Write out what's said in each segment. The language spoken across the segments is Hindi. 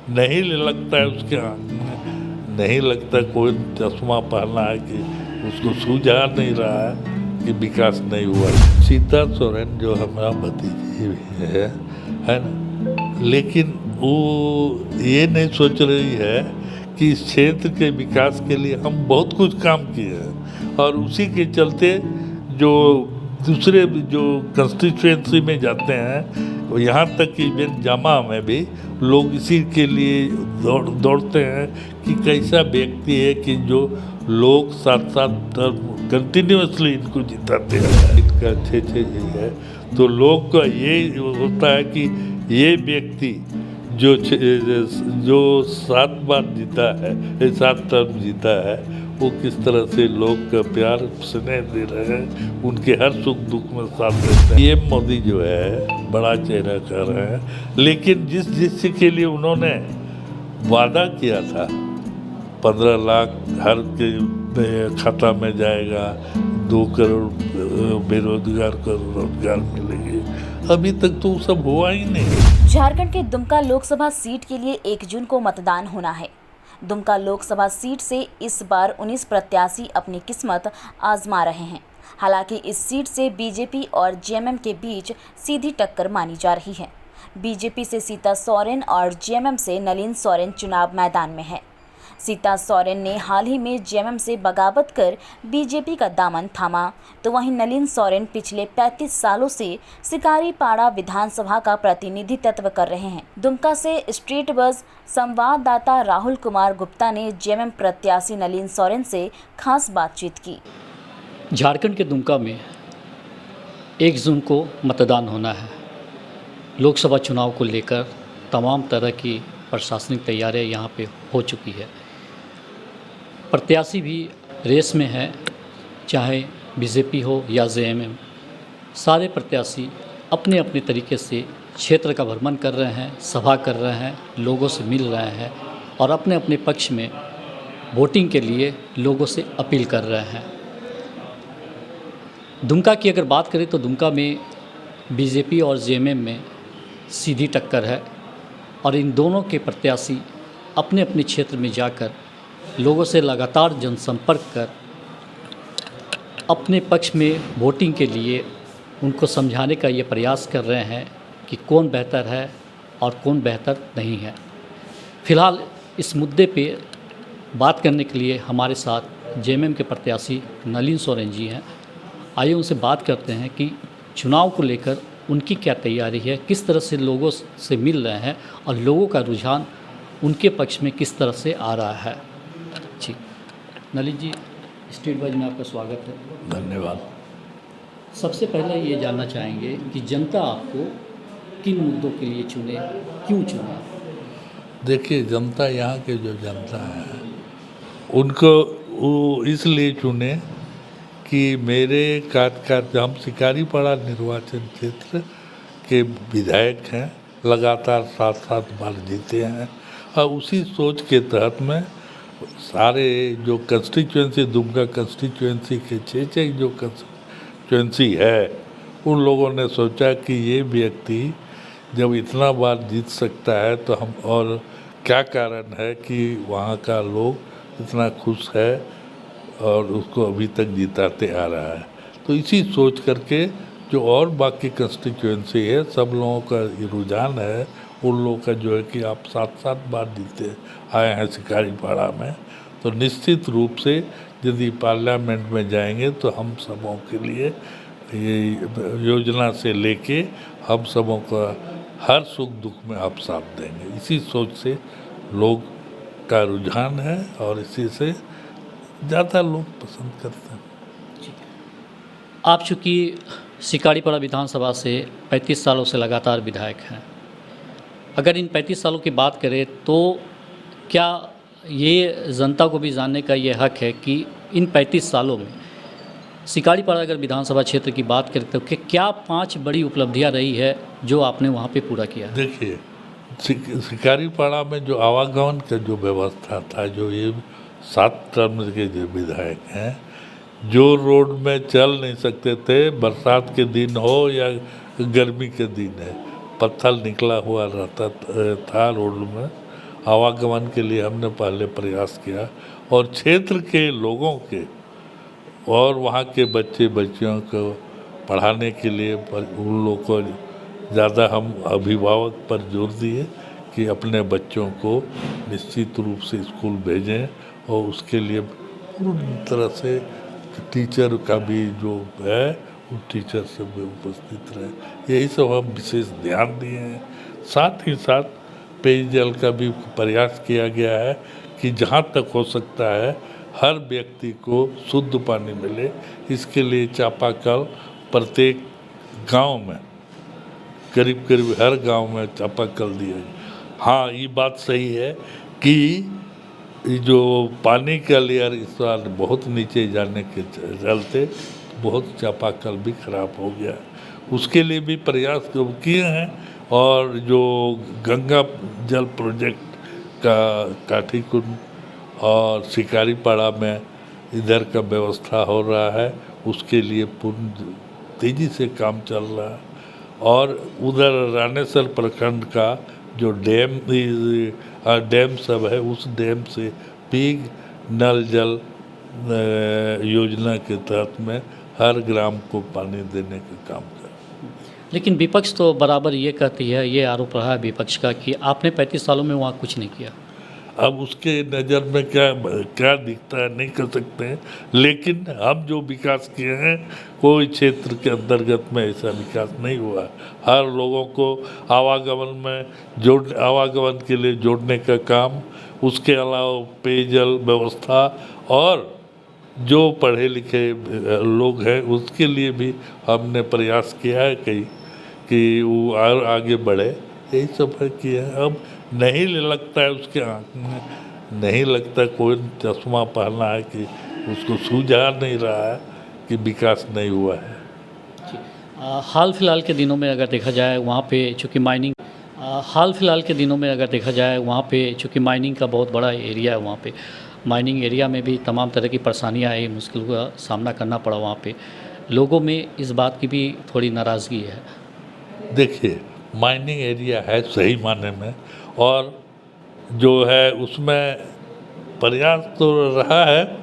नहीं लगता है उसके आँख में, नहीं लगता कोई चश्मा पहना है कि उसको सूझा नहीं रहा है कि विकास नहीं हुआ। सीता सोरेन जो हमारा भतीजी है ना, लेकिन वो ये नहीं सोच रही है कि इस क्षेत्र के विकास के लिए हम बहुत कुछ काम किए हैं और उसी के चलते जो दूसरे जो कंस्टिट्यूएंसी में जाते हैं, यहाँ तक कि इवन जामा में भी लोग इसी के लिए दौड़ते हैं कि कैसा व्यक्ति है कि जो लोग साथ साथ कंटिन्यूसली इनको जिताते हैं, इनका अच्छे है। तो लोग का ये होता है कि ये व्यक्ति जो 7 बार जीता है, 7 टर्म जीता है, वो किस तरह से लोग का प्यार स्नेह दे रहे हैं, उनके हर सुख दुख में साथ देते हैं। ये मोदी जो है बड़ा चेहरा कर रहे हैं, लेकिन जिस के लिए उन्होंने वादा किया था 15 लाख हर के खाता में जाएगा, 2 करोड़ बेरोजगार को रोजगार मिलेगी, अभी तक तो सब हुआ ही नहीं। झारखंड के दुमका लोकसभा सीट के लिए 1 जून को मतदान होना है। दुमका लोकसभा सीट से इस बार 19 प्रत्याशी अपनी किस्मत आजमा रहे हैं। हालांकि इस सीट से बीजेपी और जेएमएम के बीच सीधी टक्कर मानी जा रही है। बीजेपी से सीता सोरेन और जेएमएम से नलिन सोरेन चुनाव मैदान में है। सीता सोरेन ने हाल ही में जेएमएम से बगावत कर बीजेपी का दामन थामा, तो वहीं नलिन सोरेन पिछले 35 सालों से सिकारीपाड़ा विधानसभा का प्रतिनिधित्व कर रहे हैं। दुमका से स्ट्रीट बज़ संवाददाता राहुल कुमार गुप्ता ने जेएमएम प्रत्याशी नलिन सोरेन से खास बातचीत की। झारखंड के दुमका में 1 जून को मतदान होना है। लोकसभा चुनाव को लेकर तमाम तरह की प्रशासनिक तैयारियां यहाँ पे हो चुकी है। प्रत्याशी भी रेस में है, चाहे बीजेपी हो या जेएमएम। सारे प्रत्याशी अपने अपने तरीके से क्षेत्र का भ्रमण कर रहे हैं, सभा कर रहे हैं, लोगों से मिल रहे हैं और अपने अपने पक्ष में वोटिंग के लिए लोगों से अपील कर रहे हैं। दुमका की अगर बात करें तो दुमका में बीजेपी और जेएमएम में सीधी टक्कर है और इन दोनों के प्रत्याशी अपने अपने क्षेत्र में जाकर लोगों से लगातार जनसंपर्क कर अपने पक्ष में वोटिंग के लिए उनको समझाने का ये प्रयास कर रहे हैं कि कौन बेहतर है और कौन बेहतर नहीं है। फिलहाल इस मुद्दे पे बात करने के लिए हमारे साथ जेएमएम के प्रत्याशी नलिन सोरेन जी हैं। आइए उनसे बात करते हैं कि चुनाव को लेकर उनकी क्या तैयारी है, किस तरह से लोगों से मिल रहे हैं और लोगों का रुझान उनके पक्ष में किस तरह से आ रहा है। जी नलिन जी, स्ट्रीट बज़ में आपका स्वागत है। धन्यवाद। सबसे पहले ये जानना चाहेंगे कि जनता आपको किन मुद्दों के लिए चुने, क्यों चुने? देखिए, जनता यहाँ के जो जनता है उनको वो इसलिए चुने कि मेरे कार्यकाल हम सिकारीपाड़ा निर्वाचन क्षेत्र के विधायक हैं, लगातार 7 बार जीते हैं और उसी सोच के तहत में सारे जो कंस्टिट्यूएंसी दुमका कंस्टिट्यूएंसी के 6 जो कंस्टिट्यूएंसी है, उन लोगों ने सोचा कि ये व्यक्ति जब इतना बार जीत सकता है तो हम, और क्या कारण है कि वहाँ का लोग इतना खुश है और उसको अभी तक जिताते आ रहा है। तो इसी सोच करके जो और बाकी कंस्टिट्यूएंसी है, सब लोगों का रुझान है उन लोगों का जो है कि आप 7 बार जीते आए हैं सिकारीपाड़ा में, तो निश्चित रूप से यदि पार्लियामेंट में जाएंगे तो हम सबों के लिए ये योजना से लेके हम सबों का हर सुख दुख में आप साथ देंगे। इसी सोच से लोग का रुझान है और इसी से ज़्यादा लोग पसंद करते हैं। आप चूँकि सिकारीपाड़ा विधानसभा से 35 सालों से लगातार विधायक हैं, अगर इन 35 सालों की बात करें तो क्या ये जनता को भी जानने का ये हक है कि इन 35 सालों में सिकारीपाड़ा अगर विधानसभा क्षेत्र की बात करें तो क्या 5 बड़ी उपलब्धियां रही है जो आपने वहाँ पे पूरा किया? देखिए, सिकारीपाड़ा में जो आवागमन का जो व्यवस्था था, जो ये 7 टर्म के जो विधायक हैं, जो रोड में चल नहीं सकते थे, बरसात के दिन हो या गर्मी के दिन है, पत्थर निकला हुआ रहता था रोड में, आवागमन के लिए हमने पहले प्रयास किया और क्षेत्र के लोगों के और वहाँ के बच्चे बच्चियों को पढ़ाने के लिए उन लोगों को ज़्यादा हम अभिभावक पर जोर दिए कि अपने बच्चों को निश्चित रूप से स्कूल भेजें और उसके लिए पूरी तरह से टीचर का भी जो है उस टीचर से भी उपस्थित रहे। यही सब हम विशेष ध्यान दिए हैं। साथ ही साथ पेयजल का भी प्रयास किया गया है कि जहाँ तक हो सकता है हर व्यक्ति को शुद्ध पानी मिले। इसके लिए चापाकल प्रत्येक गांव में करीब करीब हर गांव में चापाकल दिया है। हाँ, ये बात सही है कि जो पानी का लेयर इस बार बहुत नीचे जाने के चलते बहुत चापाकल भी खराब हो गया। उसके लिए भी प्रयास किए हैं और जो गंगा जल प्रोजेक्ट का काठीकुंड और शिकारीपाड़ा में इधर का व्यवस्था हो रहा है, उसके लिए पूर्ण तेज़ी से काम चल रहा है। और उधर रानेसर प्रखंड का जो डैम सब है, उस डैम से भी नल जल योजना के तहत में हर ग्राम को पानी देने का काम कर। लेकिन विपक्ष तो बराबर ये कहती है, ये आरोप रहा है विपक्ष का कि आपने 35 सालों में वहाँ कुछ नहीं किया। अब उसके नज़र में क्या दिखता है नहीं कर सकते हैं, लेकिन हम जो विकास किए हैं कोई क्षेत्र के अंतर्गत में ऐसा विकास नहीं हुआ। हर लोगों को आवागमन के लिए जोड़ने का काम, उसके अलावा पेयजल व्यवस्था और जो पढ़े लिखे लोग हैं उसके लिए भी हमने प्रयास किया है कि वो और आगे बढ़े। यही सब है किया है। अब नहीं लगता है उसके आँख में, नहीं लगता कोई चश्मा पहना है कि उसको सूझा नहीं रहा है कि विकास नहीं हुआ है। हाल फिलहाल के दिनों में अगर देखा जाए वहाँ पे चूँकि माइनिंग का बहुत बड़ा एरिया है, वहाँ पे माइनिंग एरिया में भी तमाम तरह की परेशानियाँ आई, मुश्किल का सामना करना पड़ा। वहाँ पे लोगों में इस बात की भी थोड़ी नाराज़गी है। देखिए, माइनिंग एरिया है सही माने में, और जो है उसमें प्रयास तो रहा है,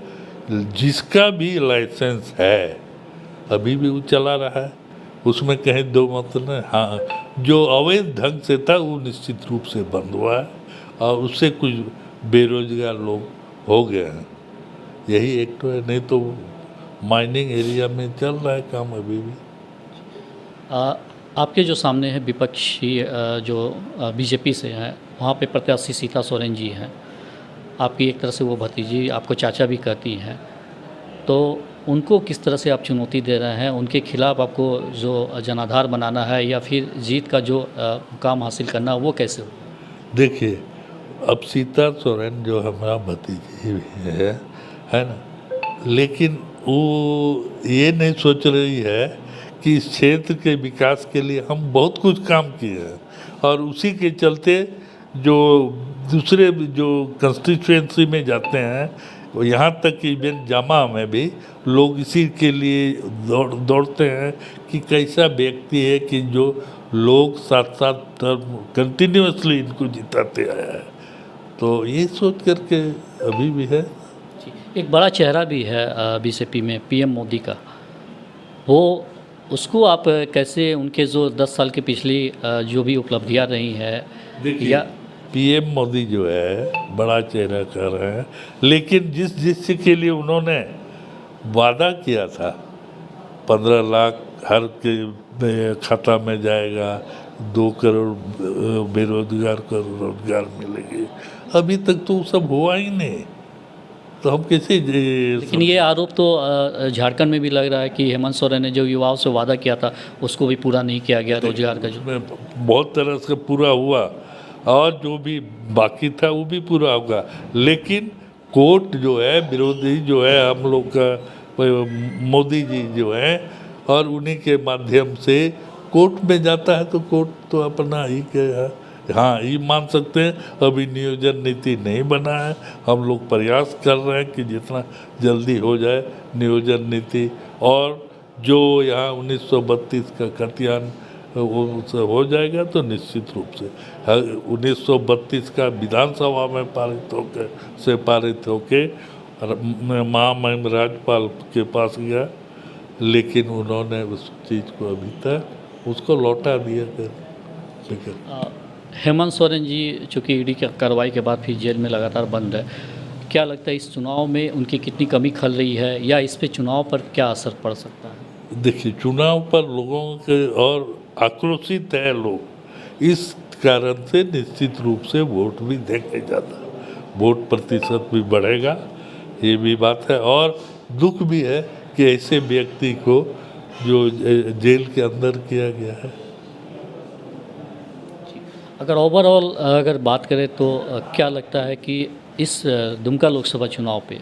जिसका भी लाइसेंस है अभी भी वो चला रहा है, उसमें कहीं दो मत नहीं। हाँ, जो अवैध ढंग से था वो निश्चित रूप से बंद हुआ है और उससे कुछ बेरोजगार लोग हो गए हैं। यही एक तो है, नहीं तो माइनिंग एरिया में चल रहा है काम अभी भी। आपके जो सामने है विपक्षी जो बीजेपी से हैं, वहाँ पे प्रत्याशी सीता सोरेन जी हैं, आपकी एक तरह से वो भतीजी आपको चाचा भी कहती हैं, तो उनको किस तरह से आप चुनौती दे रहे हैं? उनके खिलाफ आपको जो जनाधार बनाना है या फिर जीत का जो मुकाम हासिल करना वो कैसे हो? देखिए, अब सीता सोरेन जो हमारा भतीजी भी है ना, लेकिन वो ये नहीं सोच रही है कि इस क्षेत्र के विकास के लिए हम बहुत कुछ काम किए हैं और उसी के चलते जो दूसरे जो कंस्टिट्यूएंसी में जाते हैं, यहाँ तक कि इवेंट जामा में भी लोग इसी के लिए दौड़ते हैं कि कैसा व्यक्ति है कि जो लोग साथ साथ टर्म कंटिन्यूसली इनको जिताते आया है। तो ये सोच करके अभी भी है। एक बड़ा चेहरा भी है बीजेपी में, पीएम मोदी का, वो उसको आप कैसे, उनके जो 10 साल की पिछली जो भी उपलब्धियां रही हैं, या पीएम मोदी जो है बड़ा चेहरा कर रहे हैं, लेकिन जिस के लिए उन्होंने वादा किया था 15 लाख हर के खाता में जाएगा, 2 करोड़ बेरोजगार को रोजगार मिलेगी, अभी तक तो सब हुआ ही नहीं। तो हम कैसे? लेकिन ये आरोप तो झारखंड में भी लग रहा है कि हेमंत सोरेन ने जो युवाओं से वादा किया था उसको भी पूरा नहीं किया गया, रोजगार का जो बहुत तरह से पूरा हुआ और जो भी बाकी था वो भी पूरा होगा। लेकिन कोर्ट जो है, विरोधी जो है हम लोग का मोदी जी जो है, और उन्हीं के माध्यम से कोर्ट में जाता है, तो कोर्ट तो अपना ही के हाँ ये मान सकते हैं अभी नियोजन नीति नहीं बना है। हम लोग प्रयास कर रहे हैं कि जितना जल्दी हो जाए नियोजन नीति, और जो यहाँ 1932 का खतियान वो से हो जाएगा तो निश्चित रूप से 1932 का विधानसभा में पारित होके महामहिम राज्यपाल के पास गया, लेकिन उन्होंने उस चीज़ को अभी तक उसको लौटा दिया कर। हेमंत सोरेन जी चूँकि ईडी की कार्रवाई के बाद फिर जेल में लगातार बंद है, क्या लगता है इस चुनाव में उनकी कितनी कमी खल रही है या इस पे चुनाव पर क्या असर पड़ सकता है? देखिए, चुनाव पर लोगों के और आक्रोशित है लोग, इस कारण से निश्चित रूप से वोट भी देंगे ज़्यादा, वोट प्रतिशत भी बढ़ेगा, ये भी बात है। और दुख भी है कि ऐसे व्यक्ति को जो जेल के अंदर किया गया है। अगर ओवरऑल अगर बात करें तो क्या लगता है कि इस दुमका लोकसभा चुनाव पे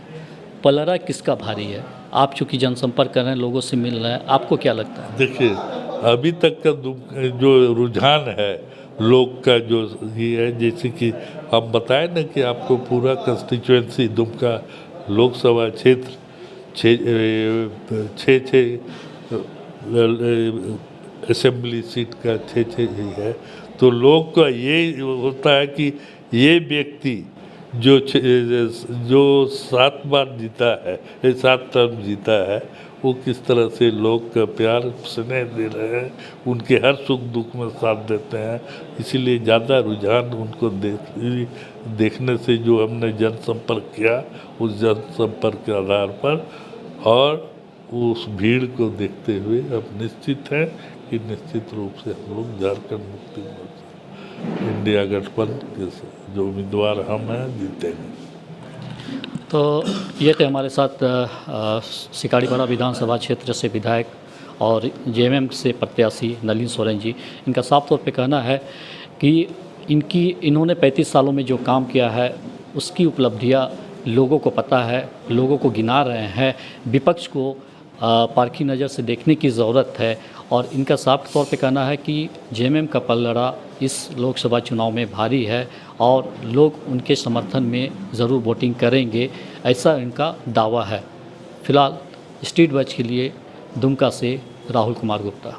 पलड़ा किसका भारी है? आप चूँकि जनसंपर्क कर रहे हैं, लोगों से मिल रहे हैं, आपको क्या लगता है? देखिए, अभी तक का जो रुझान है लोग का, जो ये है, जैसे कि हम बताएं ना कि आपको पूरा कंस्टिट्यूएंसी दुमका लोकसभा क्षेत्र छः असेंबली सीट का छः ही है, तो लोग का ये होता है कि ये व्यक्ति जो 7 बार जीता है, 7 टर्म जीता है, वो किस तरह से लोग का प्यार स्नेह दे रहे हैं, उनके हर सुख दुख में साथ देते हैं। इसीलिए ज़्यादा रुझान उनको देखने से जो हमने जनसंपर्क किया, उस जनसंपर्क के आधार पर और उस भीड़ को देखते हुए अब निश्चित है कि निश्चित रूप से हम लोग झारखंड मुक्ति मोर्चा इंडिया गठबंधन के जो उम्मीदवार हम हैं जीतेंगे। तो ये थे हमारे साथ सिकाड़ीपाड़ा विधानसभा क्षेत्र से विधायक और जेएमएम से प्रत्याशी नलिन सोरेन जी। इनका साफ तौर पे कहना है कि इन्होंने 35 सालों में जो काम किया है उसकी उपलब्धियां लोगों को पता है, लोगों को गिना रहे हैं, विपक्ष को पारखी नज़र से देखने की ज़रूरत है। और इनका साफ तौर पे कहना है कि जेएमएम का पलड़ा इस लोकसभा चुनाव में भारी है और लोग उनके समर्थन में ज़रूर वोटिंग करेंगे, ऐसा इनका दावा है। फिलहाल स्ट्रीट वॉच के लिए दुमका से राहुल कुमार गुप्ता।